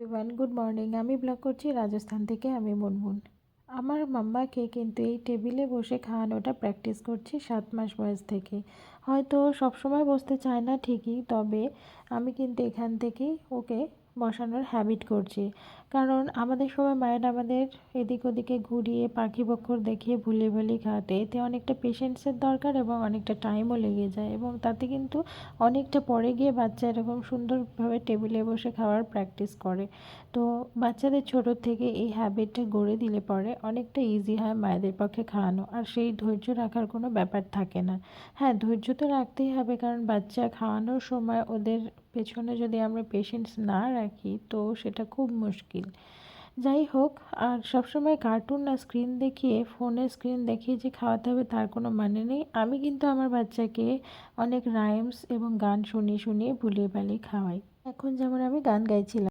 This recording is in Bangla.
Everyone good morning. আমি ব্লগ করছি রাজস্থান থেকে। আমি মুনমুন। আমার মাম্মাকে কিন্তু এই টেবিলে বসে খাওয়ানোটা প্র্যাকটিস করছি 7 মাস বয়স থেকে। হয়তো সবসময় বসতে চায় না ঠিকই, তবে আমি কিন্তু এখান থেকেই ওকে বসানোর হ্যাবিট করছি। কারণ আমাদের সময় মায়েরা আমাদের এদিক ওদিকে ঘুরিয়ে পাখি বক্কর দেখিয়ে ভুলিয়ে ভালিয়ে খাওয়াতে, এতে অনেকটা পেশেন্সের দরকার এবং অনেকটা টাইমও লেগে যায়, এবং তাতে কিন্তু অনেকটা পরে গিয়ে বাচ্চা এরকম সুন্দরভাবে টেবিলে বসে খাওয়ার প্র্যাকটিস করে। তো বাচ্চাদের ছোট থেকে এই হ্যাবিটটা গড়ে দিলে পরে অনেকটা ইজি হয় মায়েদের পক্ষে খাওয়ানো, আর সেই ধৈর্য রাখার কোনো ব্যাপার থাকে না। হ্যাঁ, ধৈর্য তো রাখতেই হবে, কারণ বাচ্চা খাওয়ানোর সময় ওদের পেছনে যদি আমরা পেশেন্স না রাখি তো সেটা খুব মুশকিল। যাই হোক, আর সবসময় কার্টুন না স্ক্রিন দেখিয়ে, ফোনের স্ক্রিন দেখিয়ে যে খাওয়াতে হবে তার কোনো মানে নেই। আমি কিন্তু আমার বাচ্চাকে অনেক রাইমস এবং গান শুনিয়ে শুনিয়ে ভুলিয়ে ভালিয়ে খাওয়াই। এখন যেমন আমি গান গাইছিলাম।